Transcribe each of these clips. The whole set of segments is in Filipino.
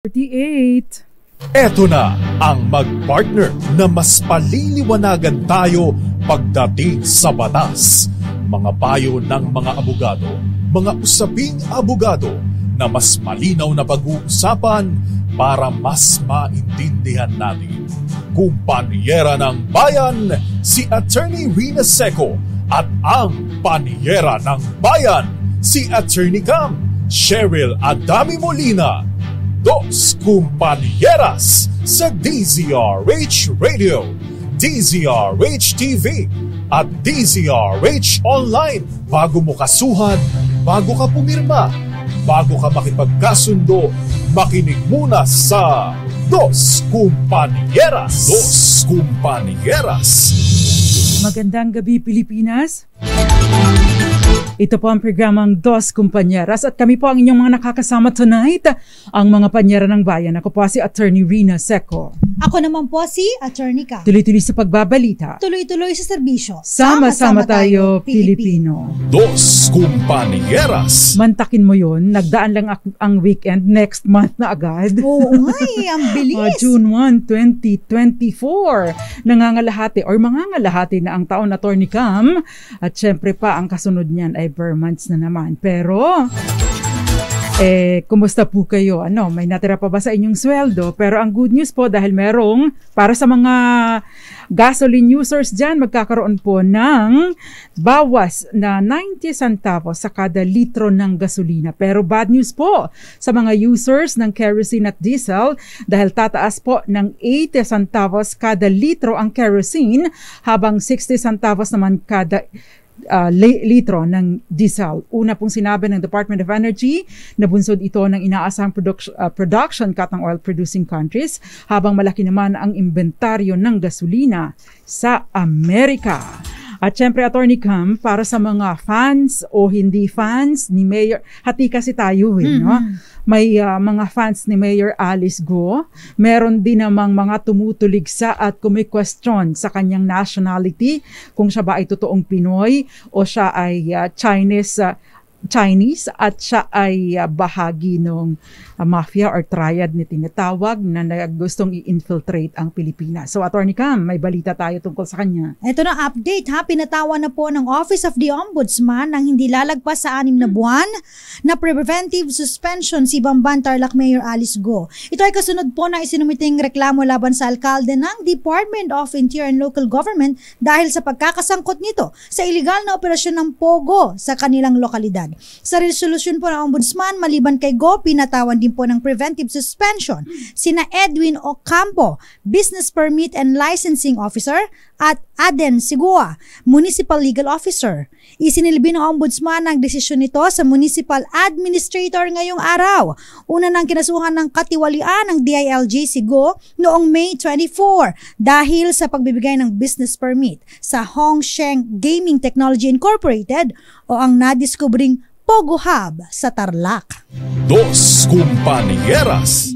38. Eto na ang mag-partner na mas paliliwanagan tayo pagdating sa batas. Mga payo ng mga abogado, mga usaping abogado na mas malinaw na pag-uusapan para mas maintindihan natin. Kumpanyera ng Bayan, si Attorney Rina Seco at ang Panyera ng Bayan, si Attorney Cam, Cheryl Adami Molina. Dos Kumpanieras sa DZRH Radio, DZRH TV at DZRH Online. Bago mo kasuhan, bago ka pumirma, bago ka makipagkasundo, makinig muna sa Dos Kumpanieras. Dos Kumpanieras. Magandang gabi, Pilipinas. Ito po ang programang Dos Kumpanieras at kami po ang inyong mga nakakasama tonight, ang mga panyera ng bayan. Ako po si Attorney Rina Seco. Ako naman po si Attorney Ka. Tuloy-tuloy sa pagbabalita. Tuloy-tuloy sa serbisyo. Sama-sama tayo, Pilipino. Dos Kumpanieras. Mantakin mo yun, nagdaan lang ang weekend, next month na agad. Oo nga ang bilis. June 1, 2024. Nangangalahati or mangangalahati na ang taon, Attorney Cam. At syempre pa, ang kasunod niyan ay bare months na naman. Pero, kumusta po kayo? May natira pa ba sa inyong sweldo? Pero ang good news po dahil merong, para sa mga gasoline users dyan, magkakaroon po ng bawas na 90 centavos sa kada litro ng gasolina. Pero bad news po sa mga users ng kerosene at diesel dahil tataas po ng 80 centavos kada litro ang kerosene habang 60 centavos naman kada litro ng diesel. Una pong sinabi ng Department of Energy na bunsod ito ng inaasahang production cut ng oil-producing countries habang malaki naman ang inventaryo ng gasolina sa Amerika. At syempre, Attorney Cam, para sa mga fans o hindi fans ni Mayor, hati kasi tayo no? May mga fans ni Mayor Alice Go. Meron din namang mga tumutuligsa at kumikwestiyon sa kanyang nationality, kung siya ba ay totoong Pinoy o siya ay Chinese at siya ay bahagi ng mafia or triad ni tinatawag na gustong i-infiltrate ang Pilipinas. So, Attorney Cam, may balita tayo tungkol sa kanya. Ito na update ha, pinatawan na po ng Office of the Ombudsman ng hindi lalagpas sa 6 na buwan na preventive suspension si Bamban Tarlac Mayor Alice Go. Ito ay kasunod po na isinumiting reklamo laban sa alkalde ng Department of Interior and Local Government dahil sa pagkakasangkot nito sa iligal na operasyon ng POGO sa kanilang lokalidad. Sa resolusyon po ng Ombudsman, maliban kay Go, pinatawan din po ng preventive suspension sina Edwin Ocampo, Business Permit and Licensing Officer, at Aden Sigua, Municipal Legal Officer. Isinilbi ng Ombudsman ang desisyon nito sa Municipal Administrator ngayong araw. Una nang kinasuhan ng katiwalian ng DILG si Go noong May 24 dahil sa pagbibigay ng business permit sa Hongsheng Gaming Technology Incorporated o ang nadiskubring Pogo Hub sa Tarlac. Dos Kumpanieras.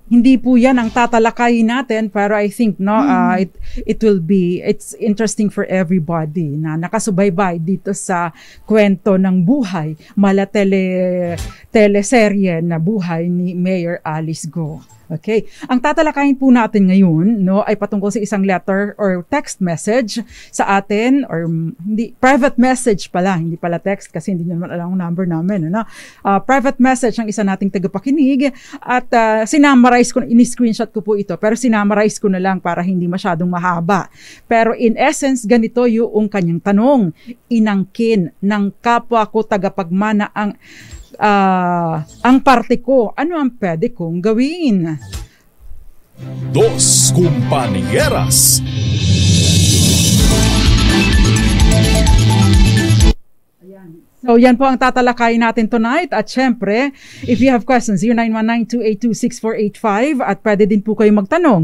Hindi po yan ang tatalakayin natin, pero I think it's interesting for everybody na nakasubaybay dito sa kwento ng buhay, teleserye na buhay ni Mayor Alice Go. Okay. Ang tatalakayin po natin ngayon ay patungkol sa isang letter or text message sa atin, or hindi, private message pala, hindi pala text kasi hindi naman alam ang number namin. Private message ng isa nating tagapakinig at sinamarize ko, in-screenshot ko po ito, pero sinamarize ko na lang para hindi masyadong mahaba. Pero in essence, ganito yung kanyang tanong. Inangkin ng kapwa ko tagapagmana ang parte ko, ano ang pwede kong gawin? Dos Kumpanieras. So yan po ang tatalakayin natin tonight. At syempre, if you have questions, 0919-282-6485 at pwede din po kayo magtanong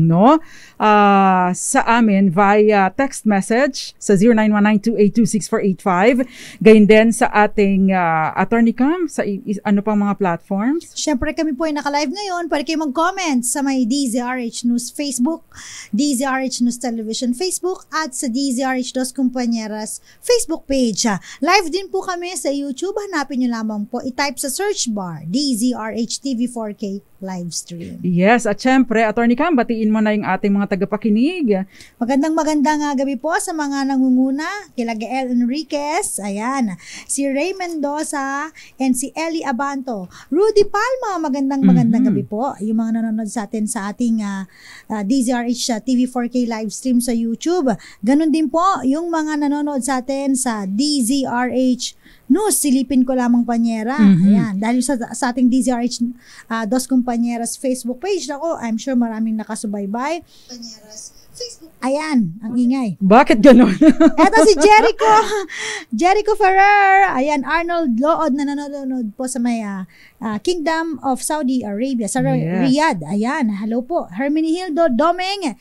sa amin via text message sa 0919-282-6485. Gayon din sa ating Attorney Cam, sa ano pang mga platforms? Syempre kami po ay naka-live ngayon. Pwede kayo mag-comment sa may DZRH News Facebook, DZRH News Television Facebook at sa DZRH Dos Kumpanieras Facebook page. Live din po kami sa sa YouTube, hanapin nyo lamang po, i-type sa search bar, DZRH TV 4K live stream. Yes, at syempre, Attorney Cam, batiin mo na yung ating mga tagapakinig. Magandang gabi po sa mga nangunguna, kila Gael Enriquez, ayan, si Ray Mendoza, and si Ellie Abanto. Rudy Palma, magandang gabi po. Yung mga nanonood sa atin sa ating DZRH TV 4K live stream sa YouTube. Ganon din po yung mga nanonood sa atin sa DZRH News, silipin ko lamang Panyera. Ayan, dahil sa ating DZRH Dos Compañeras Facebook page, ako, I'm sure maraming nakasubaybay. Panyeras Facebook. Ayan, ang ingay. Bakit gano'n? Eto si Jericho Ferrer. Ayan, Arnold Lood na nanonood po sa may Kingdom of Saudi Arabia, sa Riyadh. Ayan, hello po. Hermenegildo Domeng.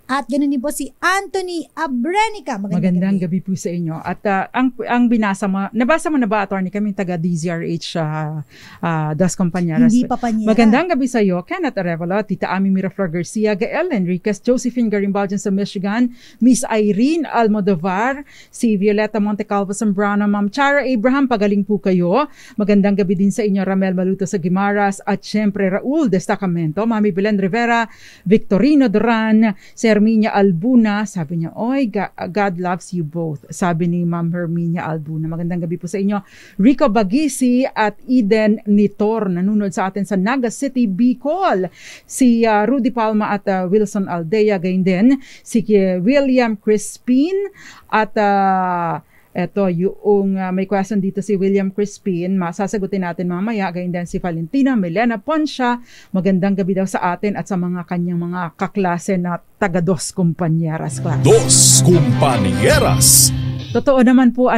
At ganoon din po si Anthony Abrenica. Magandang gabi po sa inyo. At ang nabasa mo na ba, Attorney, kaming taga DZRH Dos Compañeras? Hindi pa Panyera. Magandang gabi sa iyo, Kenneth Arevalo, Tita Ami Miraflor Garcia, Gael Enriquez, Josephine Garimbao dyan sa Michigan, Miss Irene Almodovar, si Violeta Montecalvo Zambrano, Ma'am Chara Abraham, pagaling po kayo. Magandang gabi din sa inyo, Ramel Maluto sa Guimaras, at syempre Raul Destacamento, Mami Belen Rivera, Victorino Duran, si Herminia Albuna, sabi niya, oy, God loves you both. Sabi ni Ma'am Herminia Albuna. Magandang gabi po sa inyo. Rico Bagisi at Eden Nitor, nanonood sa atin sa Naga City, Bicol. Si Rudy Palma at Wilson Aldea, gayon din. Si William Crispin at eto, yung may question dito si William Crispin, masasagutin natin mamaya. Gayon din si Valentina Milena Poncia, magandang gabi daw sa atin at sa mga kanyang mga kaklase na taga Dos Compañeras class. Dos Compañeras. Totoo naman po,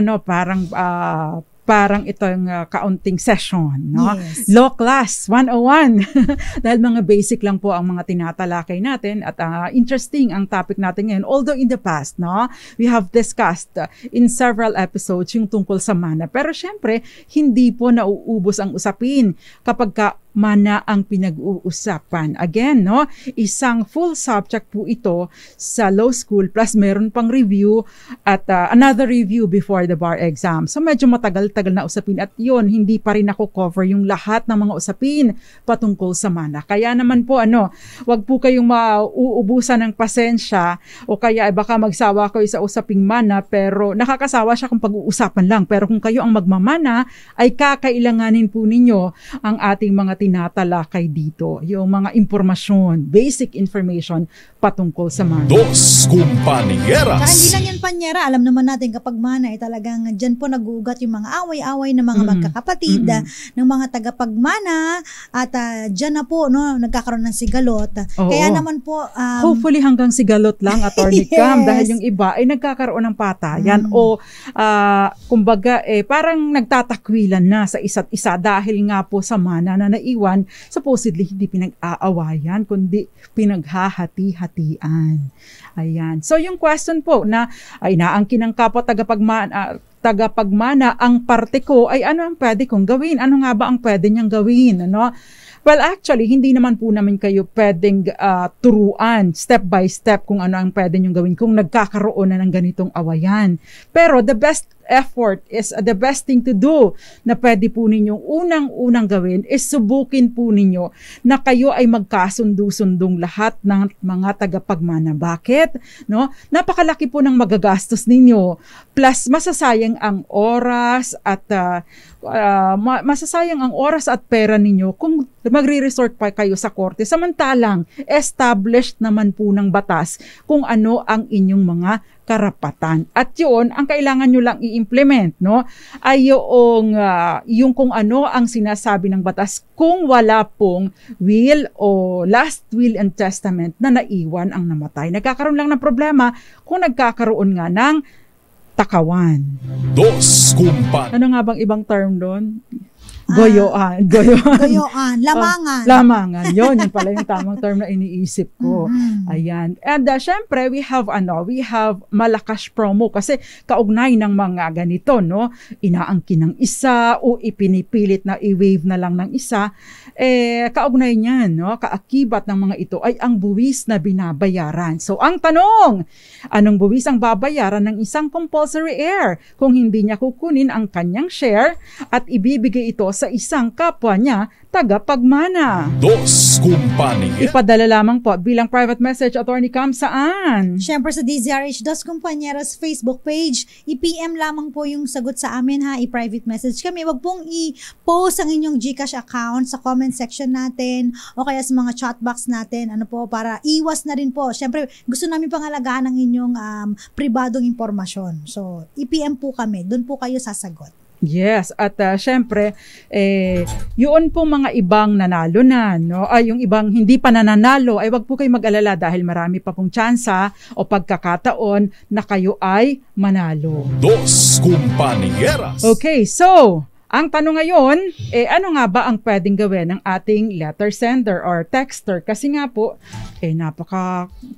parang ito yung kaunting session, no? Yes. Law Class 101. Dahil mga basic lang po ang mga tinatalakay natin at interesting ang topic natin ngayon. Although in the past, no, we have discussed in several episodes yung tungkol sa mana. Pero syempre, hindi po nauubos ang usapin kapag mana ang pinag-uusapan. Again, no, isang full subject po ito sa law school plus meron pang review at another review before the bar exam. So medyo matagal-tagal na usapin at yun, hindi pa rin ako cover yung lahat ng mga usapin patungkol sa mana. Kaya naman po, wag po kayong mauubusan ng pasensya o kaya baka magsawa kayo sa usaping mana pero nakakasawa siya kung pag-uusapan lang. Pero kung kayo ang magmamana, ay kakailanganin po ninyo ang ating mga tinatalakay dito, yung mga impormasyon, basic information patungkol sa mana. Dos Compañeras. Saka hindi lang yan Panyera, alam naman natin kapag mana ay talagang dyan po nag-uugat yung mga away-away ng mga magkakapatid, ng mga tagapagmana at dyan na po nagkakaroon ng sigalot. Oo. Kaya naman po hopefully hanggang sigalot lang, Attorney Yes. Cam, dahil yung iba ay nagkakaroon ng patayan o kumbaga parang nagtatakwilan na sa isa't isa dahil nga po sa mana na naiwan, supposedly hindi pinag-aawayan kundi pinaghahati-hatian. Ayan. So yung question po na ay naangkin ng kapwa tagapagmana ang parte ko ay ano ang pwede kong gawin? Ano nga ba ang pwede niyang gawin? Well, actually, hindi naman po namin kayo pwedeng turuan step by step kung ano ang pwede niyong gawin kung nagkakaroon na ng ganitong awayan. Pero the best effort is the best thing to do na pwede po ninyong unang-unang gawin is subukin po ninyo na kayo ay magkasundo-sundong lahat ng mga tagapagmana. Bakit? Napakalaki po ng magagastos ninyo. Plus, masasayang ang oras at pera ninyo kung magre-resort pa kayo sa korte. Samantalang, established naman po ng batas kung ano ang inyong mga karapatan. At yun, ang kailangan nyo lang i-implement, ay yung kung ano ang sinasabi ng batas kung wala pong will o last will and testament na naiwan ang namatay. Nagkakaroon lang ng problema kung nagkakaroon nga ng takawan. Dos Compañeras. Ano nga bang ibang term doon? Goyoan. Goyoan. Lamangan. Lamangan. Yun pala yung tamang term na iniisip ko. Ayan. And syempre, we have malakas promo kasi kaugnay ng mga ganito, no? Inaangkin ng isa o ipinipilit na i-wave na lang ng isa. Kaugnay niyan, no? Kaakibat ng mga ito ay ang buwis na binabayaran. So, ang tanong, anong buwis ang babayaran ng isang compulsory heir kung hindi niya kukunin ang kanyang share at ibibigay ito sa isang kapwa niya tagapagmana? Dos Kumpanya. Ipadala lamang po bilang private message, Attorney Cam, saan? Siyempre sa DZRH Dos Compañeras Facebook page. I-PM lamang po yung sagot sa amin ha. I-private message kami. Wag pong i-post ang inyong GCash account sa comment section natin o kaya sa mga chat box natin. Ano po, para iwas na rin po. Siyempre, gusto namin pangalagaan ang inyong pribadong impormasyon. So, i-PM po kami. Doon po kayo sasagot. Yes, at syempre, yun po mga ibang nanalo na, no? Yung ibang hindi pa nananalo, ay wag po kayo mag-alala dahil marami pa pong tsansa o pagkakataon na kayo ay manalo. Dos Kumpanieras. Okay, so, ang tanong ngayon, ano nga ba ang pwedeng gawin ng ating letter sender or texter? Kasi nga po,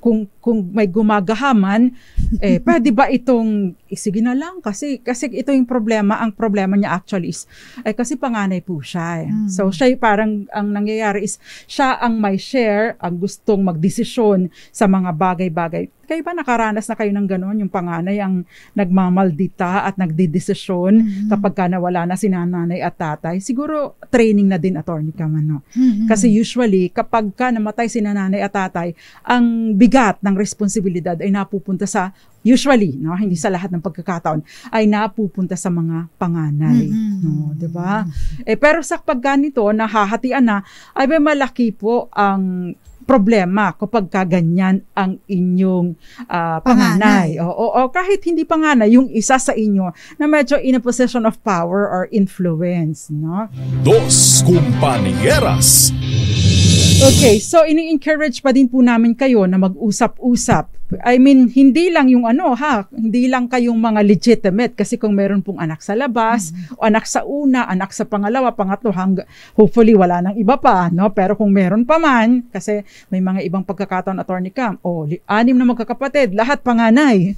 kung may gumagahaman, pwede ba itong, sige na lang, kasi ito yung problema. Ang problema niya actually is, kasi panganay po siya. So, siya parang, ang nangyayari is, siya ang may share, ang gustong magdesisyon sa mga bagay-bagay. Kayo ba nakaranas na kayo ng gano'n? Yung panganay ang nagmamaldita at nagdidesisyon kapag ka nawala na si nanay at tatay. Siguro training na din, Attorney Cam, no? Kasi usually, kapag ka namatay si nanay at tatay, ang bigat ng responsibilidad ay napupunta sa, usually, no, hindi sa lahat ng pagkakataon, ay napupunta sa mga panganay. No, 'di ba? Pero sa pagganito, nahahatian na, ay may malaki po ang problema kapag kaganyan ang inyong panganay. O kahit hindi panganay, yung isa sa inyo na medyo in a position of power or influence, no? Dos Kumpanieras. Okay, so ini-encourage pa din po namin kayo na mag-usap-usap. I mean, hindi lang yung hindi lang kayong mga legitimate kasi kung meron pong anak sa labas, o anak sa una, anak sa pangalawa, pangatlo, hopefully wala nang iba pa, no? Pero kung meron pa man, kasi may mga ibang pagkakataon, Attorney Cam, 6 na magkakapatid, lahat panganay.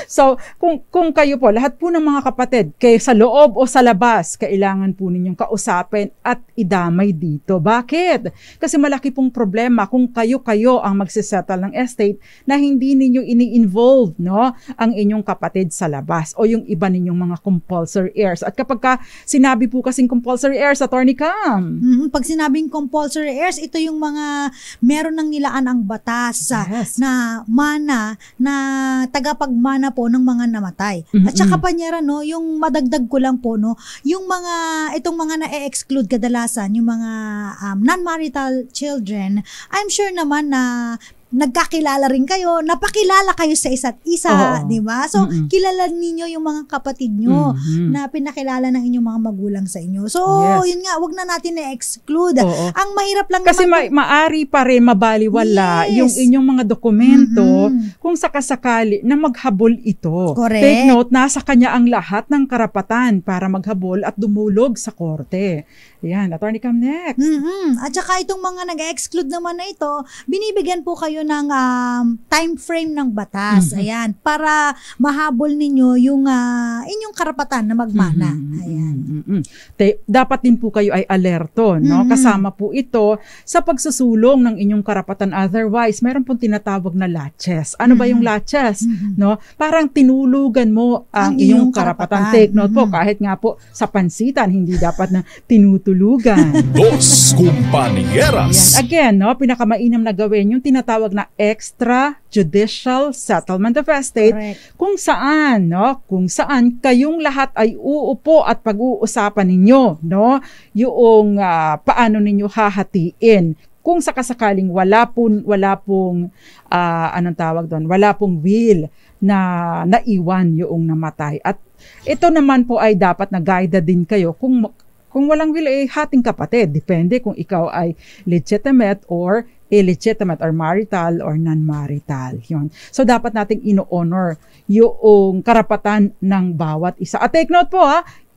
So, kung kayo po, lahat po ng mga kapatid, kayo sa loob o sa labas, kailangan po ninyong kausapin at idamay dito. Bakit? Kasi malaki pong problema kung kayo ang magsisettle ng estate na hindi ninyo ini-involve, no, ang inyong kapatid sa labas o yung iba ninyong mga compulsory heirs. At kapag sinabi po kasing compulsory heirs, Attorney Cam, pag sinabing compulsory heirs, ito yung mga meron ng nilaan ang batas na mana, na tagapagmana po ng mga namatay. At saka panyera, no, yung madagdag ko lang po, no, yung itong mga na-exclude kadalasan, yung mga non-marital children, I'm sure naman na nagkakilala rin kayo, napakilala kayo sa isa't isa, di ba? So, kilala ninyo yung mga kapatid nyo na pinakilala ng inyong mga magulang sa inyo. So, yun nga, wag na natin na-exclude. Ang mahirap lang kasi maari pa rin mabaliwala yung inyong mga dokumento kung sakasakali na maghabol ito. Correct. Take note, nasa kanya ang lahat ng karapatan para maghabol at dumulog sa korte. Yan, Attorney Cam, next. At saka itong mga nag-exclude naman na ito, binibigyan po kayo ng time frame ng batas. Ayan, para mahabol ninyo yung inyong karapatan na magmana. Ayan. Dapat din po kayo ay alerto, no? Kasama po ito sa pagsusulong ng inyong karapatan. Otherwise, meron pong tinatawag na latches. Ano ba yung latches? No? Parang tinulugan mo ang inyong karapatan. Take note po, kahit nga po sa pansitan, hindi dapat na tinutulugan. Dos Kumpanieras. Yan. Again, no, pinakamainam na gawin yung tinatawag na extrajudicial settlement of estate. Correct. Kung saan kayong lahat ay uupo at pag-uusapan ninyo, no, yung paano ninyo hahatiin. Kung sakasakaling wala pong wala pong will na naiwan yung namatay. At ito naman po ay dapat na guide din kayo kung walang will, hating kapatid. Depende kung ikaw ay legitimate or illegitimate or marital or non-marital. Yun. So, dapat nating ino-honor yung karapatan ng bawat isa. At take note po,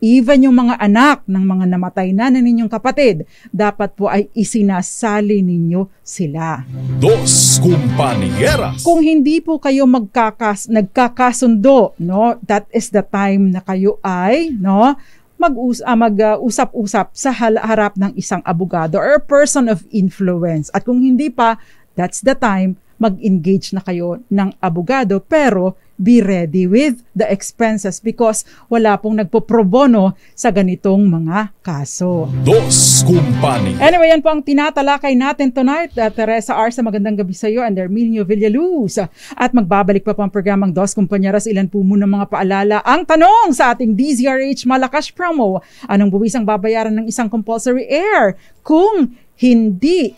even yung mga anak ng mga namatay na ninyong kapatid, dapat po ay isinasali ninyo sila. Dos Compañeras. Kung hindi po kayo nagkakasundo, no, that is the time na kayo ay, no, mag-usap-usap sa harap ng isang abogado or person of influence. At kung hindi pa, that's the time mag-engage na kayo ng abogado, pero be ready with the expenses because wala pong nagpo-pro bono sa ganitong mga kaso. Dos Compañeras. Anyway, yan po ang tinatalakay natin tonight. Teresa Arsa, magandang gabi sa iyo, and Herminio Villaluz. At magbabalik pa po ang programang Dos Compañeras. Ilan po muna mga paalala ang tanong sa ating DZRH Malakas promo. Anong buwis ang babayaran ng isang compulsory heir kung hindi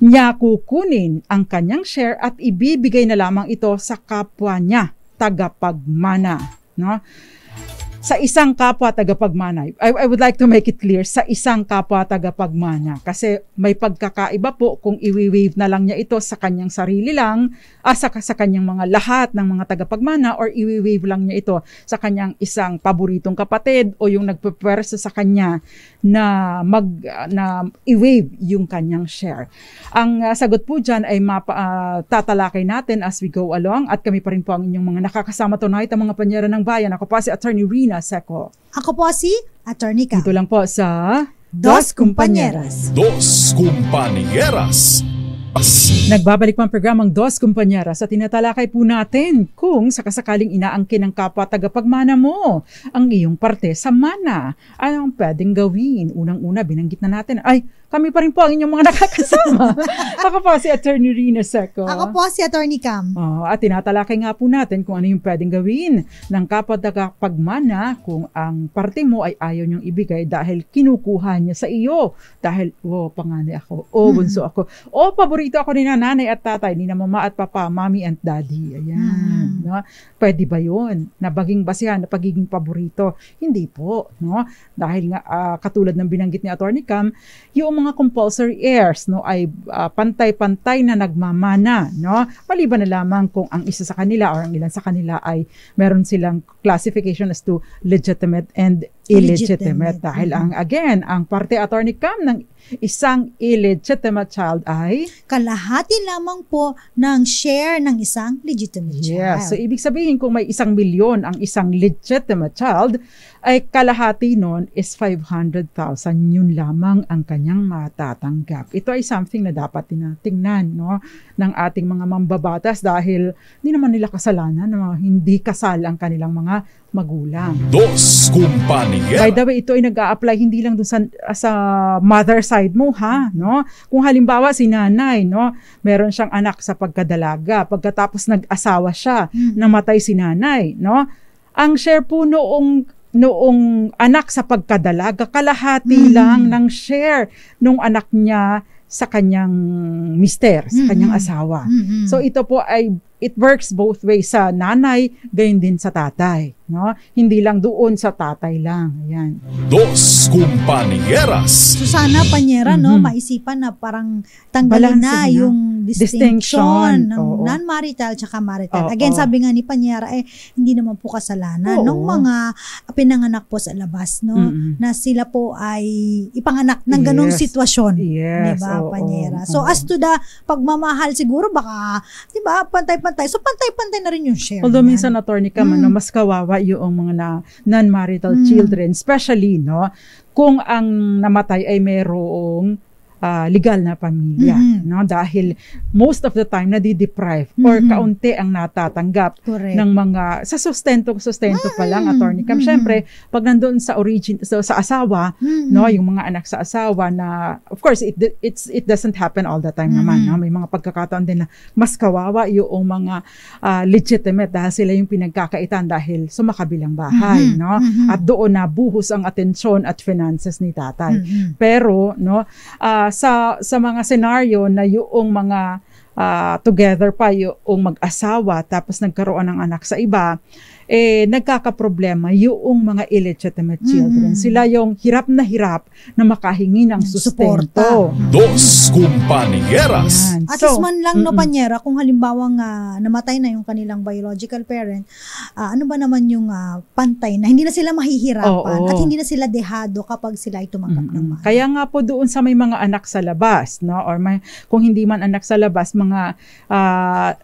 niya kukunin ang kanyang share at ibibigay na lamang ito sa kapwa niya, tagapagmana, no? Sa isang kapwa tagapagmana. I would like to make it clear, sa isang kapwa tagapagmana. Kasi may pagkakaiba po kung i-waive na lang niya ito sa kanyang sarili lang, sa kanyang mga lahat ng mga tagapagmana, or i-waive lang niya ito sa kanyang isang paboritong kapatid o yung nagpapwersa sa kanya na i-waive yung kanyang share. Ang sagot po dyan ay tatalakay natin as we go along, at kami pa rin po ang inyong mga nakakasama tonight, ang mga panyera ng bayan. Ako pa si Attorney Rina Seco. Ako po si Attorney Cam. Dito lang po sa Dos Compañeras. Dos Compañeras. Nagbabalik pa ang programang Dos Compañeras at tinatalakay po natin kung sakasakaling inaangkin ng kapwa tagapagmana mo ang iyong parte sa mana. Anong pwedeng gawin? Unang-una, binanggit na natin. Ay, kami pa rin po ang inyong mga nakakasama. Ako po si Attorney Rina Seco. Ako po si Attorney Cam. At tinatalakay nga po natin kung ano yung pwedeng gawin ng kapwa tagapagmana kung ang parte mo ay ayaw niyong ibigay dahil kinukuha niya sa iyo. Dahil, panganay ako, bunso ako, paborito ako ni nanay at tatay, ni na mama at papa, mommy and daddy. Ayan. No? Pwede ba yun? Nabaging basihan na pagiging paborito? Hindi po. No? Dahil nga, katulad ng binanggit ni Attorney Cam, yung mga compulsory heirs, no, ay pantay-pantay na nagmamana. No? Maliban na lamang kung ang isa sa kanila or ang ilan sa kanila ay meron silang classification as to legitimate and illegitimate. Dahil ang parte, Attorney Cam, ng isang illegitimate child ay kalahati lamang po ng share ng isang legitimate child. Yes. So, ibig sabihin kung may 1 milyon ang isang legitimate child, ay kalahati nun is 500,000. Yun lamang ang kanyang matatanggap. Ito ay something na dapat tinatingnan, no, ng ating mga mambabatas dahil hindi naman nila kasalanan na hindi kasal ang kanilang mga magulang. Dos Compañeras. By the way, ito ay nag-a-apply hindi lang dun sa mother side mo, ha, no? Kung halimbawa si nanay, no, meron siyang anak sa pagkadalaga, pagkatapos nag-asawa siya, namatay si nanay, no? Ang share po noong anak sa pagkadalaga, kalahati lang ng share nung anak niya sa kanyang mister, sa kanyang asawa. So ito po ay it works both ways, sa nanay, gayon din sa tatay, no? Hindi lang doon sa tatay lang. Ayan. Dos Compañeras. So sana, Panyera, no, maisipan na parang tanggalin na yung distinction ng non-marital tsaka marital. Again, sabi nga ni Panyera, hindi naman po kasalanan ng mga pinanganak po sa labas, no, na sila po ay ipanganak ng ganong sitwasyon. Yes. Diba, Panyera? So as to the pagmamahal, siguro baka, diba, pantay-pantay. So pantay-pantay na rin yung share. Although minsan, Attorney Cam, mas kawawa yung mga non-marital children, especially, no, kung ang namatay ay mayroong legal na pamilya, no, dahil most of the time nadi-deprive or kaunti ang natatanggap ng mga sa sustento pa lang, Attorney Cam. Syempre, pag nandoon sa asawa, no, yung mga anak sa asawa na, of course, it doesn't happen all the time naman, no? May mga pagkakataon din na mas kawawa yung mga legitimate dahil sila yung pinagkakaitan dahil sumakabilang bahay, no, at doon na buhos ang atensyon at finances ni tatay. Pero, no, sa mga senaryo na yung mga together pa yung mag-asawa tapos nagkaroon ng anak sa iba, nagkakaproblema yung mga illegitimate children. Sila yung hirap na makahingi ng sustento. Dos Compañeras. Yan. At least man lang, no, Panyera, kung halimbawang namatay na yung kanilang biological parent, ano ba naman yung pantay na hindi na sila mahihirapan at hindi na sila dehado kapag sila ay tumanggap ng mahal. Kaya nga po doon sa may mga anak sa labas, no, or kung hindi man anak sa labas, mga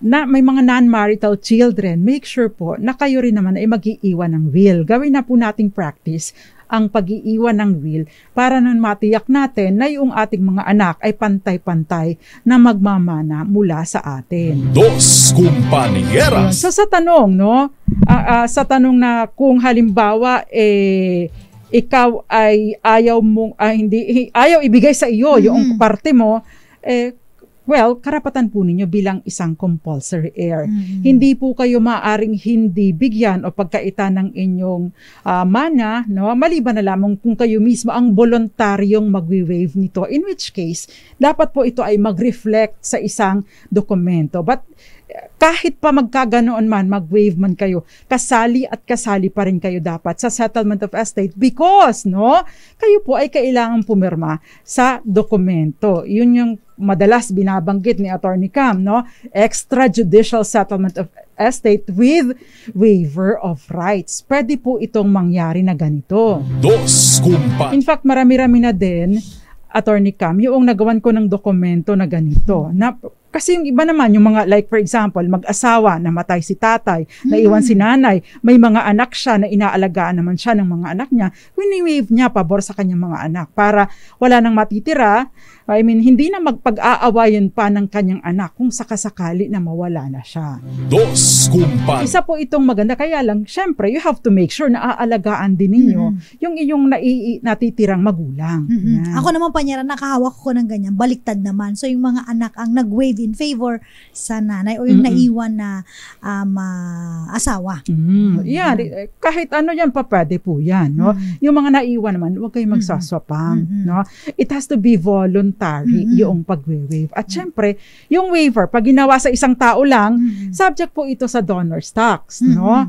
may mga non-marital children, make sure po na kayo rin naman ay mag-iiwan ng will. Gawin na po nating practice ang pag-iiwan ng will para nang matiyak natin na yung ating mga anak ay pantay-pantay na magmamana mula sa atin. Dos Compañeras. So sa tanong, no, sa tanong na kung halimbawa ikaw ay ayaw ibigay sa iyo yung parte mo, well, karapatan po ninyo bilang isang compulsory heir. Hindi po kayo maaaring hindi bigyan o pagkaita ng inyong mana, no? Maliban na lamang kung kayo mismo ang voluntaryong magwi-waive nito. In which case, dapat po ito ay mag-reflect sa isang dokumento. But kahit pa magkaganoon man, mag-waive man kayo, kasali at kasali pa rin kayo dapat sa settlement of estate because, no, kayo po ay kailangan pumirma sa dokumento. Yun yung madalas binabanggit ni Attorney Cam, no? Extrajudicial settlement of estate with waiver of rights. Pwede po itong mangyari na ganito. Dos Compañeras. In fact, marami-rami na din, Attorney Cam, yung nagawan ko ng dokumento na ganito. Kasi yung iba naman, yung mga, like for example, mag-asawa, namatay si tatay, naiwan si nanay, may mga anak siya na inaalagaan naman siya ng mga anak niya, wini-waive niya pabor sa kanyang mga anak para wala nang matitira. I mean, hindi na magpag-aawayan pa ng kanyang anak kung sakasakali na mawala na siya. Dos Compañeras. Isa po itong maganda, kaya lang, syempre, you have to make sure na aalagaan din ninyo yung iyong natitirang magulang. Yan. Ako naman, Panyera, nakahawak ko ng ganyan, baliktad naman. So, yung mga anak ang nag-waive in favor sa nanay o yung naiwan na asawa. Yan, kahit ano yan pa pwede po yan. No? Yung mga naiwan naman, huwag kayong magsaswapang. No? It has to be voluntary yung pag-waive. At syempre, yung waiver, pag ginawa sa isang tao lang, subject po ito sa donor's tax. No?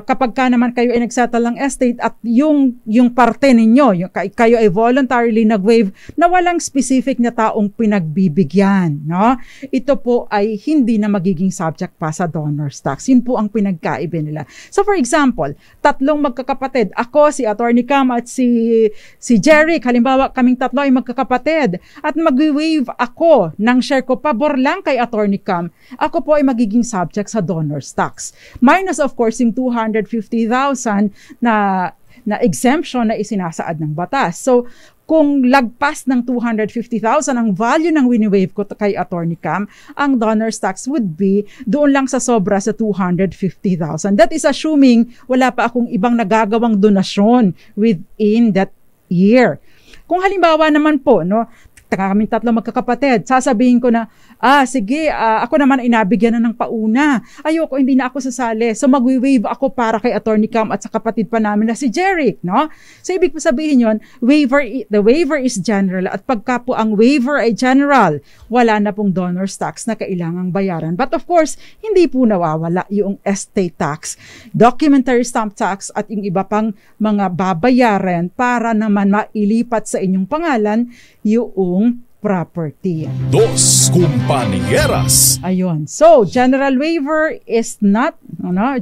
Kapag ka naman kayo ay nagsettle ng estate at yung parte ninyo, kayo ay voluntarily nag-waive na walang specific na taong pinagbibigyan. No? Ito po ay hindi na magiging subject pa sa donor's tax. Yun po ang pinagkaiba nila. So for example, tatlong magkakapatid, ako, si Attorney Cam at si Jeric, halimbawa kaming tatlo ay magkakapatid at mag-waive ako ng share ko pabor lang kay Attorney Cam, ako po ay magiging subject sa donor's tax. Minus of course yung 250,000 na exemption na isinasaad ng batas. So kung lagpas ng 250,000 ang value ng wini-waive ko kay Attorney Cam, ang donor's tax would be doon lang sa sobra sa 250,000. That is assuming wala pa akong ibang nagagawang donasyon within that year. Kung halimbawa naman po, no, kaming tatlo magkakapatid, sasabihin ko na, sige, ako naman ay nabigyan na ng pauna. Ayoko, hindi na ako sasali. So mag-waive ako para kay Attorney Cam at sa kapatid pa namin na si Jeric, no? So ibig po sabihin yon, the waiver is general at pagka po ang waiver ay general, wala na pong donor's tax na kailangang bayaran. But of course, hindi po nawawala yung estate tax, documentary stamp tax at yung iba pang mga babayaran para naman mailipat sa inyong pangalan yung property. Dos Compañeras. Ayun. So, general waiver is not,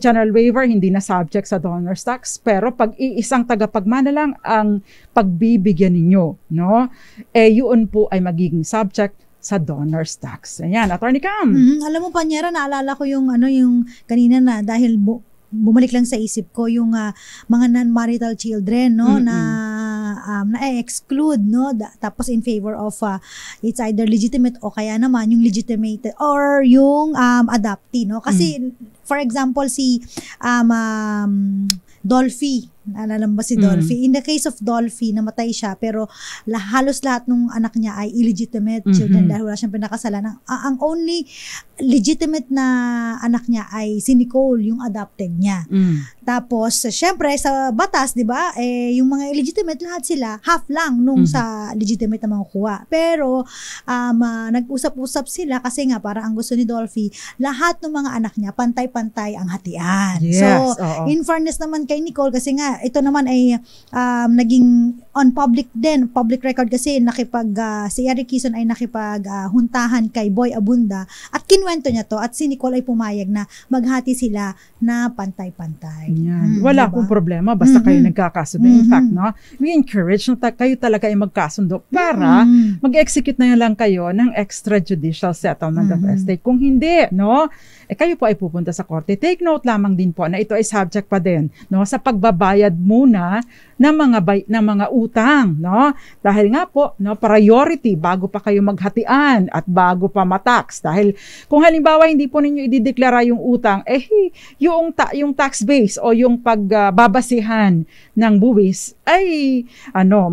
general waiver hindi na subject sa donor's tax, pero pag iisang tagapagmana lang ang pagbibigyan ninyo, no? Yun po ay magiging subject sa donor's tax. Ayan, Attorney Cam. Alam mo, Panyera, naalala ko yung kanina na dahil bumalik lang sa isip ko yung mga non-marital children, no, na-exclude, no, tapos in favor of it's either legitimate o kaya naman yung legitimate or yung adoptee, no, kasi for example si Dolphy Naalala mo ba si Dolphy? In the case of Dolphy, namatay siya, pero halos lahat ng anak niya ay illegitimate children dahil wala siyang pinakasalan. Ang only legitimate na anak niya ay si Nicole, yung adopted niya. Tapos, syempre, sa batas, di ba, yung mga illegitimate, lahat sila, half lang nung sa legitimate na makukuha. Pero, nag-usap-usap sila kasi nga, para ang gusto ni Dolphy, lahat ng mga anak niya, pantay-pantay ang hatian. Yes, so, oo. in fairness naman kay Nicole, kasi nga, ito naman ay naging on public record kasi si Eric Quezon ay huntahan kay Boy Abunda at kinwento niya to at si Nicole ay pumayag na maghati sila na pantay-pantay. Yan. Wala pong problema basta kayo nagkakasundo. In fact, no, we encourage na kayo talaga ay magkasundo para mag-execute na lang kayo ng extrajudicial settlement of estate. Kung hindi, no, kayo po ay pupunta sa korte. Take note lamang din po na ito ay subject pa din, no, sa pagbabayad muna ng mga utang, no? Dahil nga po, no, priority bago pa kayo maghatian at bago pa matax. Dahil kung halimbawa hindi po ninyo idideklara yung utang, yung tax base o yung pagbabasihan ng buwis ay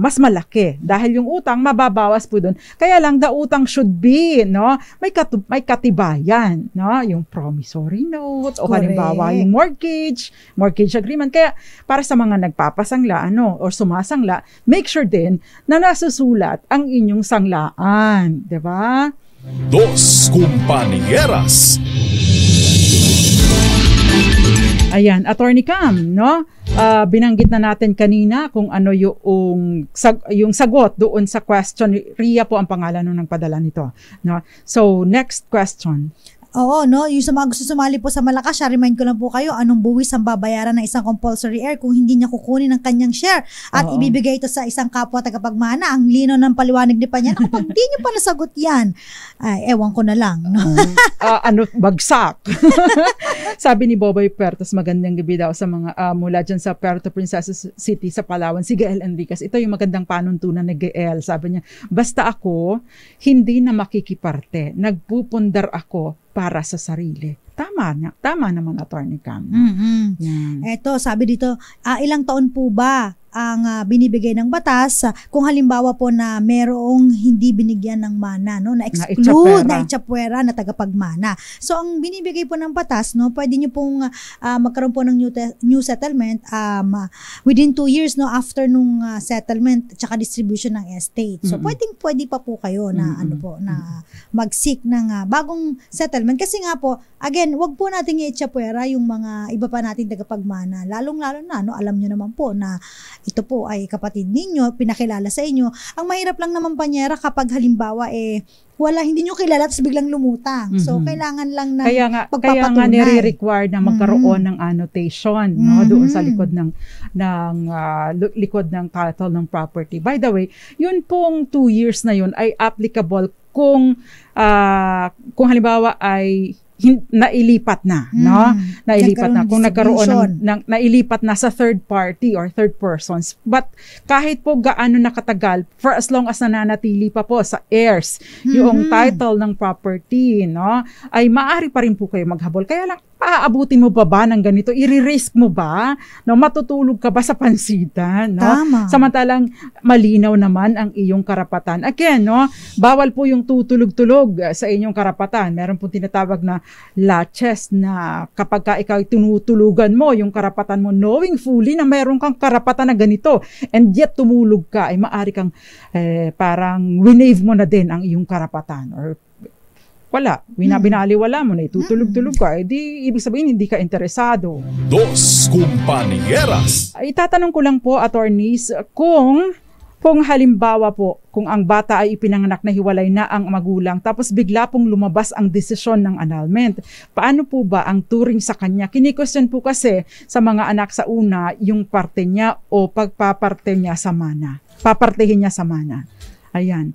mas malaki dahil yung utang mababawas po doon. Kaya lang the utang should be, no, may katibayan, no, yung promissory note o halimbawa yung mortgage agreement. Kaya para sa mga nagpapasangla or sumasangla, make sure din na nasusulat ang inyong sanglaan, 'di ba? Dos Compañeras. Ayan, Attorney Cam, no? Binanggit na natin kanina kung ano yung sagot doon sa question. Ria po ang pangalan ng nagpadala nito, no? So, next question. Oo, no? Yung sa mga gusto sumali po sa Malakas, remind ko lang po kayo, anong buwis ang babayaran ng isang compulsory heir kung hindi niya kukunin ang kanyang share at ibibigay ito sa isang kapwa tagapagmana. Ang lino ng paliwanag ni Panyan. Kapag di niyo pa nasagot yan, ay, ewan ko na lang. No? Bagsak. Sabi ni Boboy Pertos, magandang gabi daw sa mga mula dyan sa Puerto Princesa City sa Palawan. Si Gael Enriquez, ito yung magandang panuntunan ni Gael. Sabi niya, basta ako, hindi na makikiparte. Nagpupundar ako para sa sarili. Tama naman, Attorney Cam. Eto, sabi dito, ilang taon po ba ang binibigay ng batas kung halimbawa po na merong hindi binigyan ng mana, no, na-exclude, na itsapwera na tagapagmana. So, ang binibigay po ng batas, no, pwede nyo pong magkaroon po ng new settlement within 2 years, no, after nung settlement tsaka distribution ng estate. So, pwede pa po kayo na na mag-seek ng bagong settlement kasi nga po, again, wag po natin i-itsapwera yung mga iba pa nating tagapagmana. Lalong-lalo na, no, alam nyo naman po na ito po ay kapatid ninyo, pinakilala sa inyo. Ang mahirap lang naman, Panyera, kapag halimbawa hindi nyo kilala tapos biglang lumutang. So, kailangan lang na pagpapatunay. Kaya nga nire-require na magkaroon ng annotation, no, doon sa likod ng title ng property. By the way, yun pong 2 years na yun ay applicable kung halimbawa ay nailipat na, no? Nailipat na. Kung nagkaroon ng nailipat na sa third party or third persons. But kahit po gaano nakatagal, for as long as nananatili pa po sa heirs, yung title ng property, no, ay maaari pa rin po kayo maghabol. Kaya lang, paaabutin mo ba ng ganito? I-risk mo ba? No, matutulog ka ba sa pansitan? No? Tama. Samantalang malinaw naman ang iyong karapatan. Again, no, bawal po yung tutulog-tulog sa inyong karapatan. Meron po tinatawag na laches na kapag ka ikaw tinutulugan mo yung karapatan mo, knowing fully na meron kang karapatan na ganito, and yet tumulog ka, ay maaari kang parang winave mo na din ang iyong karapatan or wala, binaliwala mo na, tutulog-tulog ka, ibig sabihin hindi ka interesado. Dos Compañeras. Itatanong ko lang po, attorneys, kung halimbawa po, kung ang bata ay ipinanganak na hiwalay na ang magulang, tapos bigla pong lumabas ang desisyon ng annulment, paano po ba ang turing sa kanya? Kini-question po kasi sa mga anak sa una, yung parte niya o pagpaparte niya sa mana. Papartehin niya sa mana. Ayan.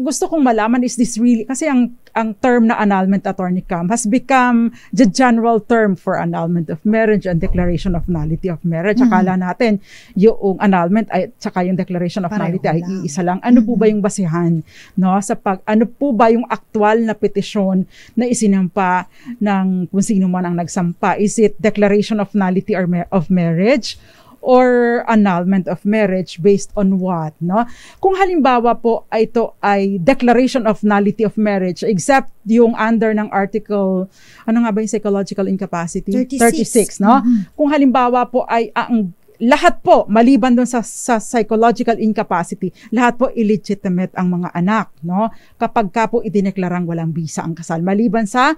Gusto kong malaman, is this really, kasi ang ang term na annulment, Attorney Cam, has become the general term for annulment of marriage and declaration of nullity of marriage. Akala natin yung annulment ay tsaka yung declaration of nullity ay iisa lang. Ano po ba yung basihan, no? Ano po ba yung aktual na petisyon na isinampa ng kung sino man ang nagsampa? Is it declaration of nullity or of marriage or annulment of marriage based on what, no? Kung halimbawa po ito ay declaration of nullity of marriage except yung under ng article, ano nga ba yung psychological incapacity? 36, no? Kung halimbawa po ay ang lahat po, maliban doon sa psychological incapacity, lahat po illegitimate ang mga anak, no? Kapag ka po idineklarang walang bisa ang kasal. Maliban sa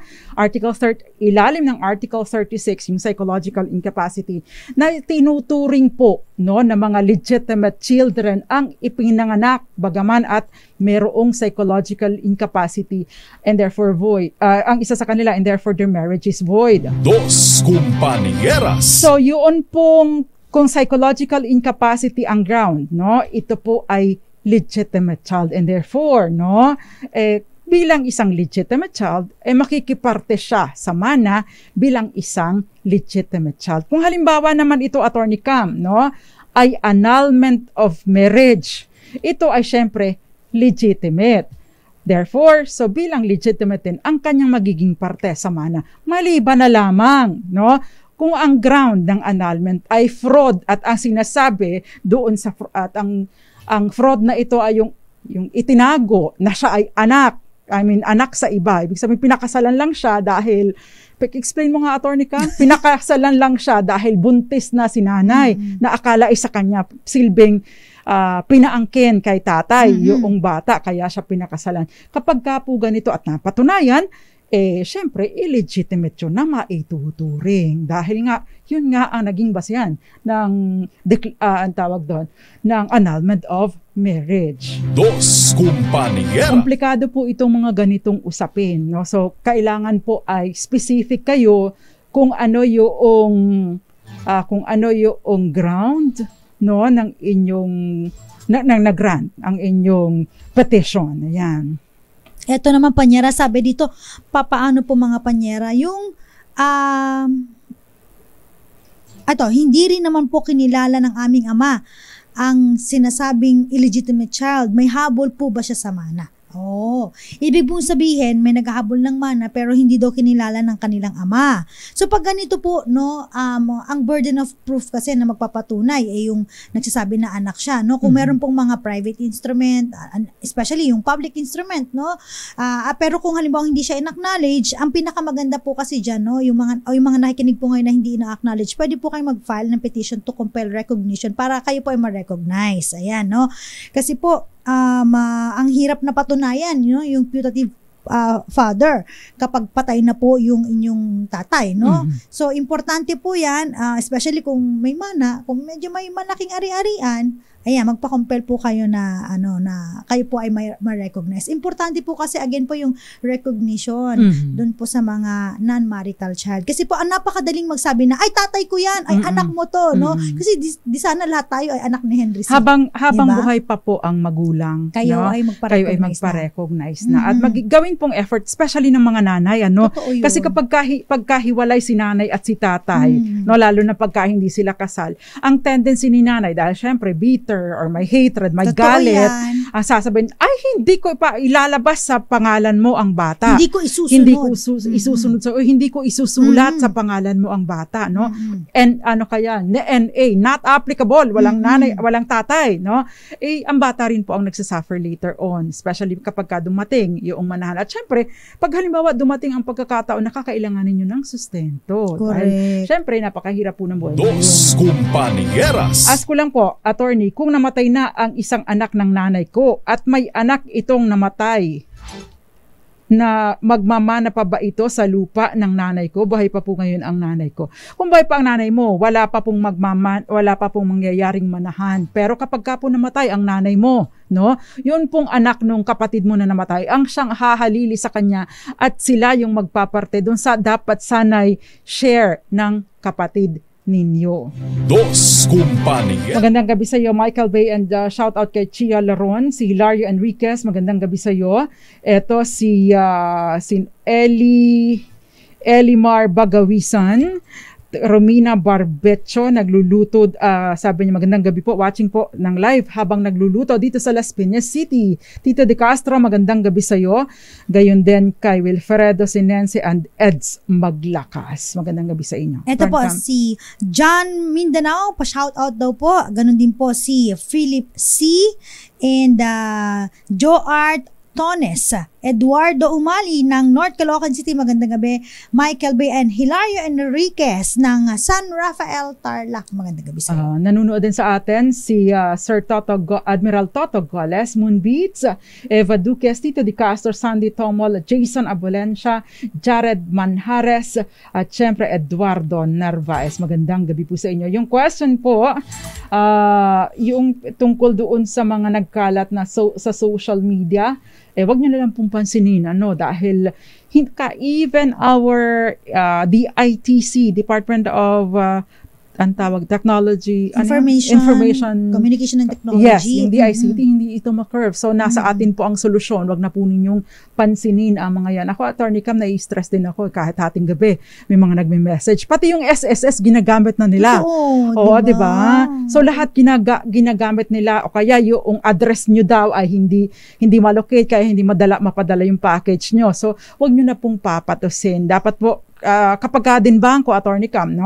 ilalim ng Article 36, yung psychological incapacity, na tinuturing po, no, na mga legitimate children ang ipinanganak, bagaman at merong psychological incapacity and therefore void. Ang isa sa kanila, and therefore their marriage is void. Dos Compañeras. So, yun pong kung psychological incapacity ang ground, no, ito po ay legitimate child and therefore, no, bilang isang legitimate child, makikiparte siya sa mana bilang isang legitimate child. Kung halimbawa naman ito, Attorney Cam, no, ay annulment of marriage, ito ay syempre legitimate. Therefore, so bilang legitimate din ang kanyang magiging parte sa mana, maliban na lamang, no, kung ang ground ng annulment ay fraud at ang sinasabi doon sa at ang fraud na ito ay yung itinago na siya ay anak, anak sa iba. Ibig sabihin pinakasalan lang siya dahil explain mo nga, Attorney Cam, pinakasalan lang siya dahil buntis na si nanay na akala ay sa kanya silbing pinaangkin kay tatay yung bata kaya siya pinakasalan. Kapag ka po ganito at napatunayan, syempre, illegitimate yun na maituturing. Dahil nga, yun nga ang naging basihan ng, ang tawag doon, ng annulment of marriage. Dos Compañeras. Komplikado po itong mga ganitong usapin, no? So, kailangan po ay specific kayo kung ano yung ground, no, ng inyong nag-grant ang inyong petition. Ayan. Eto naman, Panyera, sabi dito, papaano po mga Panyera, yung, hindi rin naman po kinilala ng aming ama ang sinasabing illegitimate child. May habol po ba siya sa mana? Ibig pong sabihin, may naghahabol ng mana pero hindi daw kinilala ng kanilang ama. So pag ganito po, no, ang burden of proof kasi na magpapatunay ay yung nagsasabi na anak siya, no? Kung meron pong mga private instrument, especially yung public instrument, no? Pero kung halimbawa hindi siya in-acknowledge, ang pinakamaganda po kasi diyan, no, yung mga nakikinig po ngayon na hindi ina-acknowledge, pwede po kayong mag-file ng petition to compel recognition para kayo po ay ma-recognize. Ayan, no? Kasi po ang hirap na patunayan, yung putative father kapag patay na po yung inyong tatay, no? So importante po 'yan, especially kung may mana, kung medyo may malaking ari-arian, ayan, magpa-compel po kayo na na kayo po ay ma-recognize. Importante po kasi again po yung recognition doon po sa mga non-marital child. Kasi po ang napakadaling magsabi na ay tatay ko 'yan, ay anak mo to, no? Kasi di sana lahat tayo ay anak ni Henry C. Habang diba? buhay pa po ang magulang, kayo, no? ay kayo ay magpa-recognize na. At gawin pong effort, especially ng mga nanay, ano? Kasi kapag pagkahiwalay si nanay at si tatay, no, lalo na pagka hindi sila kasal, ang tendency ni nanay, dahil syempre bitter or may hatred, may galit, sasabihin, ay hindi ko pa ilalabas sa pangalan mo ang bata. Hindi ko isusunod. Isusunod o hindi ko isusulat sa pangalan mo ang bata, no? And NA, not applicable, walang nanay, walang tatay, no? Ang bata rin po ang nagsasuffer later on, especially kapag dumating yung manahan. At syempre, pag halimbawa dumating ang pagkakataon, nakakailanganin nyo ng sustento. Correct. Dahil, syempre, napakahirap po ng buhay. Dos Compañeras. Ask ko lang po, Attorney, kung namatay na ang isang anak ng nanay ko at may anak itong namatay, na magmamana pa ba ito sa lupa ng nanay ko? Buhay pa po ngayon ang nanay ko. Kung buhay pa ang nanay mo, wala pa pong mangyayaring manahan. Pero kapag ka po namatay ang nanay mo, no? Yun pong anak nung kapatid mo na namatay, ang siyang hahalili sa kanya at sila yung magpaparte doon sa dapat sanay share ng kapatid ninyo. Dos Compañeras. Magandang gabi sa iyo, Michael Bay, and shout out kay Chia Laron, si Hilario Enriquez, magandang gabi sa iyo. Ito si Elimar Bagawisan, Romina Barbecho, nagluluto, sabi niya magandang gabi po, watching po ng live habang nagluluto dito sa Las Piñas City. Tito De Castro, magandang gabi sa iyo. Gayon din kay Wilfredo Sinense and Eds Maglakas. Magandang gabi sa inyo. Ito po si John Mindanao, pa-shout out daw po. Ganon din po si Philip C. and Joe Art Tones, Eduardo Umali ng North Caloocan City, magandang gabi. Michael Bay and Hilario Enriquez ng San Rafael, Tarlac, magandang gabi sa iyo. Nanonood din sa atin si Sir Admiral Toto Goles, Moonbeats, Eva Duques, Tito De Castro, Sandy Tomol, Jason Abolencia, Jared Manjares, at syempre Eduardo Narvaez. Magandang gabi po sa inyo. Yung question po, yung tungkol doon sa mga nagkalat na sa social media, wag niyo na lang pong pansinin, dahil even our DITC, Department of Technology, Information, Communication and Technology. Yes, yung DICT, hindi ito ma-curve. So, nasa atin po ang solusyon. Wag na po ninyong pansinin ang mga yan. Ako, Attorney Cam, nai-stress din ako kahit hating gabi. May mga nagme-message. Pati yung SSS, ginagamit na nila. Oo, diba? So, lahat ginagamit nila. O kaya yung address nyo daw ay hindi malocate, kaya hindi mapadala yung package nyo. So, wag nyo na pong papatusin. Dapat po, kapag din bangko, Attorney Cam,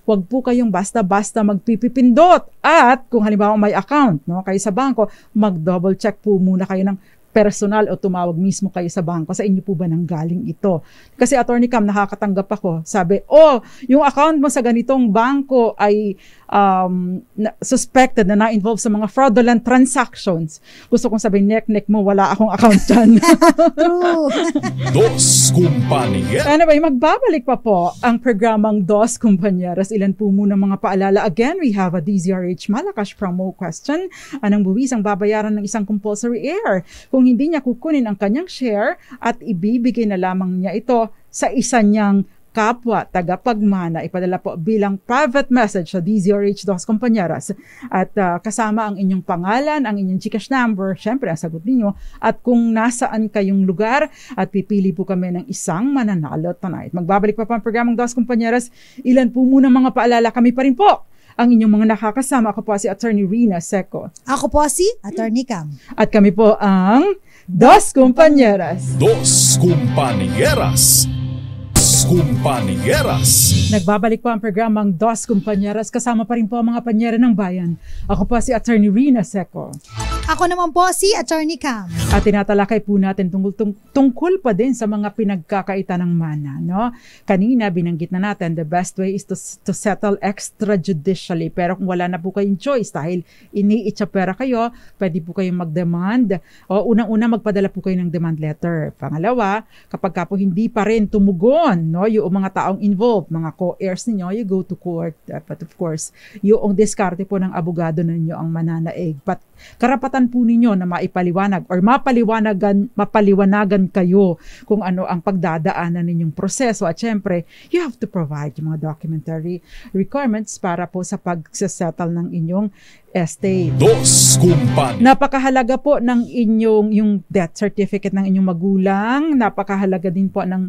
wag po kayong basta-basta magpipipindot. At kung halimbawa may account, kayo sa bangko, mag-double check po muna kayo ng personal o tumawag mismo kayo sa bangko. Sa inyo po ba nang galing ito? Kasi Attorney Cam, nakakatanggap ako. Sabi, yung account mo sa ganitong bangko ay suspected na na-involve sa mga fraudulent transactions. Gusto kong sabihin, nek mo, wala akong account dyan. True. Dos Compañeras. Anyway, magbabalik pa po ang programang Dos Compañeras. Ilan po muna mga paalala. Again, we have a DZRH Malakas promo question. Anong buwis ang babayaran ng isang compulsory air? Kung hindi niya kukunin ang kanyang share at ibibigay na lamang niya ito sa isa niyang kapwa tagapagmana, ipadala po bilang private message sa DZRH Dos Compañeras at kasama ang inyong pangalan, ang inyong GCash number, syempre ang sagot ninyo, at kung nasaan kayong lugar, at pipili po kami ng isang mananalo tonight. Magbabalik pa ang programang Dos Compañeras. Ilan po muna mga paalala, kami pa rin po ang inyong mga nakakasama. Ako po si Attorney Rina Seco. Ako po si Attorney Cam. At kami po ang Dos Compañeras. Dos Compañeras. Compañeras. Nagbabalik po ang programang Dos Compañeras. Kasama pa rin po ang mga panyera ng bayan. Ako po si Attorney Rina Seco. Ako naman po si Attorney Cam. At tinatalakay po natin tungkol pa din sa mga pinagkakaita ng mana. Kanina binanggit na natin, the best way is to settle extrajudicially. Pero kung wala na po kayong choice dahil iniitsapera kayo, pwede po kayong mag-demand. O unang-una, magpadala po kayo ng demand letter. Pangalawa, kapag ka po hindi pa rin tumugon, yung mga taong involved, mga co-heirs ninyo, you go to court. But of course, yung diskarte po ng abogado ninyo ang mananaig. But karapatan po ninyo na maipaliwanag or mapaliwanagan kayo kung ano ang pagdadaanan ninyong proseso. At syempre, you have to provide yung mga documentary requirements para po sa pagsasettle ng inyong estate. Dos Compañeras. Napakahalaga po ng yung death certificate ng inyong magulang. Napakahalaga din po ng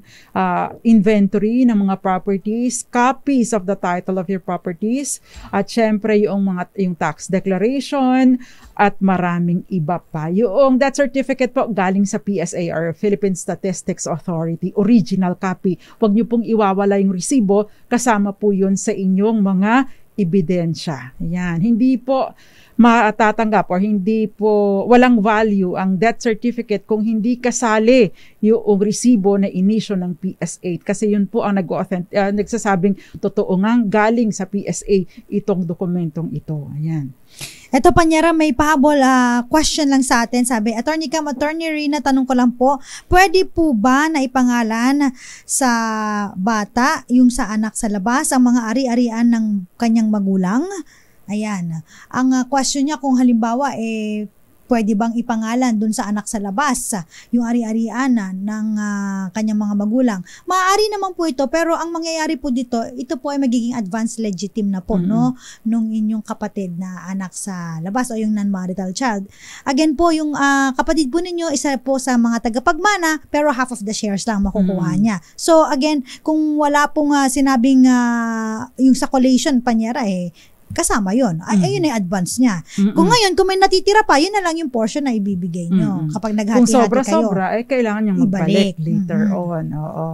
inventory ng mga properties, copies of the title of your properties, at syempre yung tax declaration, at maraming iba pa. Yung death certificate po galing sa PSA or Philippine Statistics Authority, original copy. Huwag niyo pong iwawala yung resibo, kasama po yun sa inyong mga ebidensya. Yan. Hindi po matatanggap or hindi po walang value ang death certificate kung hindi kasali yung resibo na inisyo ng PSA, kasi yun po ang nagsasabing totoo ngang galing sa PSA itong dokumentong ito. Ayan. Ito, Panyera, may pahabol question lang sa atin. Sabi, Attorney Cam, Attorney Rina, tanong ko lang po, pwede po ba na ipangalan sa bata, yung sa anak sa labas, ang mga ari-arian ng kanyang magulang? Ayan. Ang question niya, kung halimbawa, pwede bang ipangalan dun sa anak sa labas yung ari-arian ng kanyang mga magulang? Maaari naman po ito, pero ang mangyayari po dito, ito po ay magiging advance legitim na po, no? Nung inyong kapatid na anak sa labas o yung non-marital child. Again po, yung kapatid po ninyo, isa po sa mga tagapagmana, pero half of the shares lang makukuha niya. So again, kung wala pong sinabing yung sa collation panyera, kasama yun. Ayun ay advance niya. Kung ngayon, kung may natitira pa, yun na lang yung portion na ibibigay nyo. Kapag naghati-hati kayo. Kung sobra-sobra, kailangan niyang magbalik later on. Oo.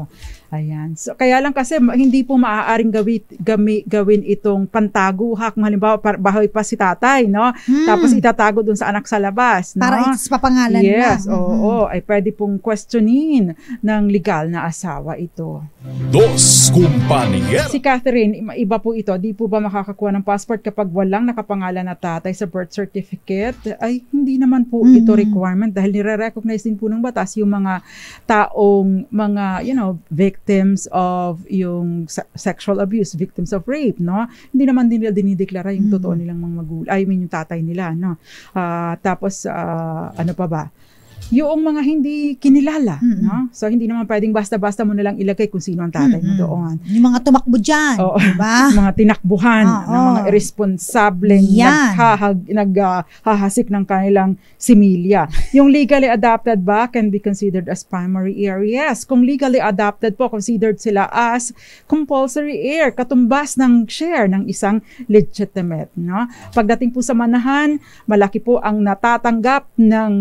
Ayan. So, kaya lang kasi hindi po maaaring gawin itong pantaguhak. Halimbawa, bahay pa si tatay, no? Tapos itatago dun sa anak sa labas, no? Para papangalan na. Yes, oo. Ay pwede pong questionin ng legal na asawa ito. Dos Kumpanyera. Si Catherine, iba po ito. Di po ba makakakuha ng passport kapag walang nakapangalan na tatay sa birth certificate? Ay, hindi naman po ito requirement dahil nire-recognize din po ng batas yung mga taong mga, victims of yung sexual abuse, victims of rape, no? Hindi naman din nila dinideklara yung totoo nilang mga magulang, yung tatay nila, no? Tapos, ano pa ba? Yung mga hindi kinilala, no? So, hindi naman pwedeng basta-basta mo nalang ilagay kung sino ang tatay mo doon. Yung mga tumakbo dyan, diba? Mga tinakbuhan, ng mga irresponsableng naghahasik ng kanilang similya. Yung legally adopted ba can be considered as primary heir? Yes. Kung legally adopted po, considered sila as compulsory heir, katumbas ng share ng isang legitimate, no? Pagdating po sa manahan, malaki po ang natatanggap ng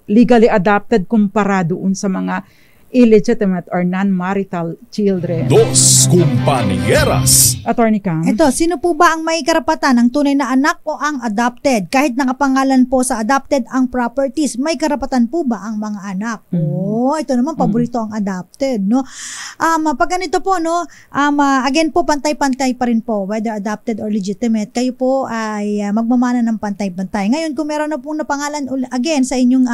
legally adopted kumpara doon sa mga illegitimate or non-marital children. Dos Kumpanieras. Attorney Cam. Ito, sino po ba ang may karapatan, ang tunay na anak o ang adopted? Kahit nakapangalan po sa adopted ang properties, may karapatan po ba ang mga anak? Ito naman, paborito ang adopted, no? Pag ganito po, no, again po, pantay-pantay pa rin po, whether adopted or legitimate, kayo po ay magmamana ng pantay-pantay. Ngayon, kung meron na pong napangalan, again, sa inyong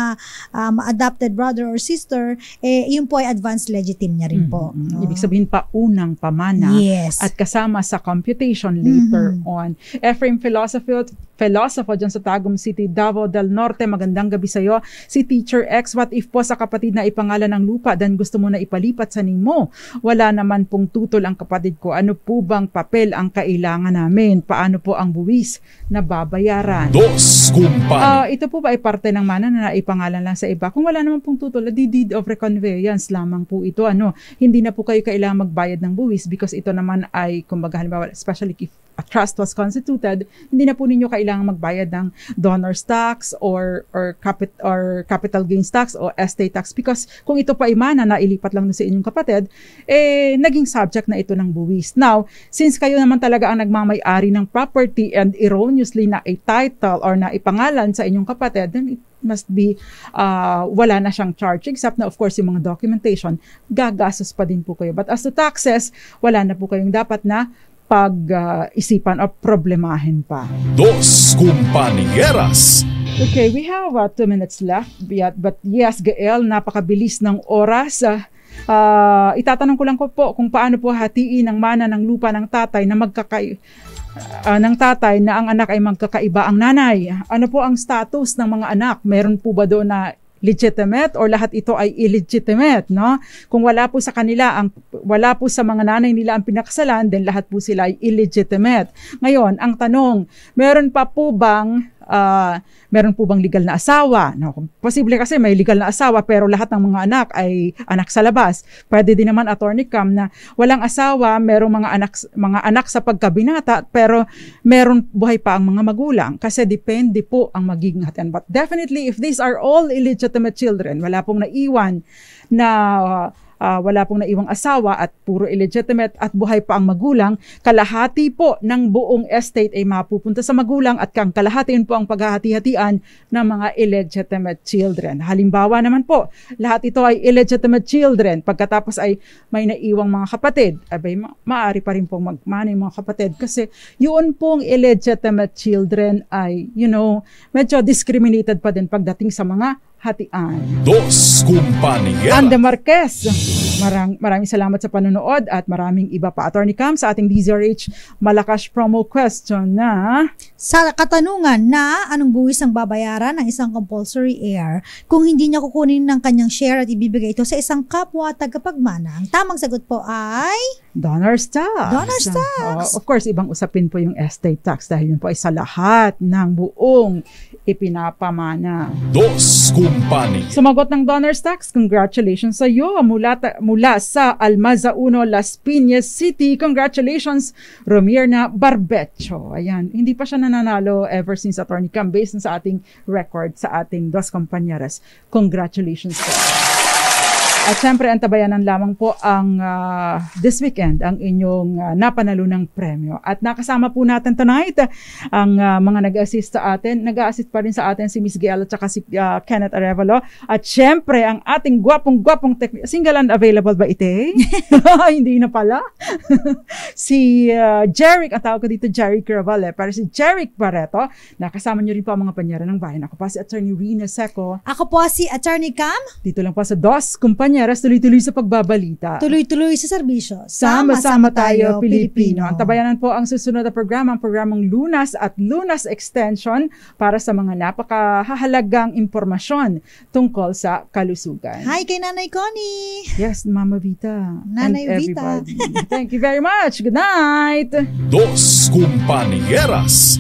adopted brother or sister, yung po ay advanced legitim niya rin po. Ibig sabihin pa unang pamana at kasama sa computation later on. Ephraim Philosopher dyan sa Tagum City, Davao del Norte, magandang gabi sa'yo. Si Teacher X, what if po sa kapatid na ipangalan ng lupa dan gusto mo na ipalipat sa nimo? Wala naman pong tutol ang kapatid ko. Ano po bang papel ang kailangan namin? Paano po ang buwis na babayaran? Dos Kumpanyera. Ito po ba ay parte ng mana na naipangalan lang sa iba? Kung wala naman pong tutol, deed of reconveyance lamang po ito. Hindi na po kayo kailangan magbayad ng buwis because ito naman ay, kumbaga halimbawa, especially if a trust was constituted, hindi na po ninyo kailangan magbayad ng donor's tax or capital gains tax o estate tax because kung ito pa ay mana na ilipat lang sa inyong kapatid, naging subject na ito ng buwis. Now, since kayo naman talaga ang nagmamay-ari ng property and erroneously na a title or na ipangalan sa inyong kapatid, then it must be wala na siyang charge except na of course yung mga documentation gagastos pa din po kayo. But as to taxes, wala na po kayong dapat na pag-isipan o problemahin pa. Dos Kumpanieras. Okay, we have 2 minutes left. But yes, Gael, napakabilis ng oras. Itatanong ko lang po kung paano po hatiin ang mana ng lupa ng tatay na ng tatay na ang anak ay magkakaiba ang nanay. Ano po ang status ng mga anak? Meron po ba doon na legitimate or lahat ito ay illegitimate, no? Kung wala po sa kanila, wala po sa mga nanay nila ang pinakasalan, then lahat po sila ay illegitimate. Ngayon, ang tanong, meron po bang legal na asawa? No, posible kasi may legal na asawa pero lahat ng mga anak ay anak sa labas. Pwede din naman, Attorney Cam, na walang asawa, merong mga anak sa pagkabinata pero meron buhay pa ang mga magulang kasi depende po ang magiging hatian. But definitely if these are all illegitimate children, wala pong naiwan wala pong naiwang asawa at puro illegitimate at buhay pa ang magulang, kalahati po ng buong estate ay mapupunta sa magulang at kang kalahatiin po ang paghahati-hatian ng mga illegitimate children. Halimbawa naman po, lahat ito ay illegitimate children. Pagkatapos ay may naiwang mga kapatid, abay maaari pa rin pong magmana yung mga kapatid kasi yun pong illegitimate children ay, medyo discriminated pa din pagdating sa mga hatian. Dos Kumpanyera. Ande Marquez, Maraming salamat sa panonood at maraming iba pa. Attorney Cam, sa ating DZRH Malakas promo question na Sa katanungan na anong buwis ang babayaran ng isang compulsory heir kung hindi niya kukunin ng kanyang share at ibibigay ito sa isang kapwa tagapagmana. Ang tamang sagot po ay Donor's tax. Donor's tax. Of course, ibang usapin po yung estate tax dahil yun po ay sa lahat ng buong ipinapamana. Dos Kumpani. Sumagot ng Donor's tax, congratulations sa iyo. Mula sa Almazauno, Las Piñas City, congratulations, Romirna Barbecho. Ayan, hindi pa siya nananalo ever since Attorney Cam based sa ating record sa ating Dos Compañeras. Congratulations po. At syempre, antabayanan lamang po ang this weekend ang inyong napanalunang premyo. At nakasama po natin tonight ang mga nag-assist sa atin. Nag-assist pa rin sa atin si Miss Gail at saka si Kenneth Arevalo. At syempre, ang ating gwapong single and available ba ite? Hindi na pala. Si Jeric, ang tawag ko dito Jeric Caraval. Para si Jeric Barreto. Nakasama niyo rin po ang mga panyera ng bayan. Ako pa si Attorney Rina Seco. Ako po si Attorney Cam. Dito lang po sa Dos Compañeras, tuloy-tuloy sa pagbabalita. Tuloy-tuloy sa serbisyo. Sama-sama tayo, Pilipino. Ang tabayanan po ang susunod na programa, ang programang Lunas at Lunas Extension para sa mga napakahalagang impormasyon tungkol sa kalusugan. Hi kay Nanay Connie. Yes, Mama Vita. Nanay and Vita. everybody. Thank you very much. Good night. Dos Compañeras.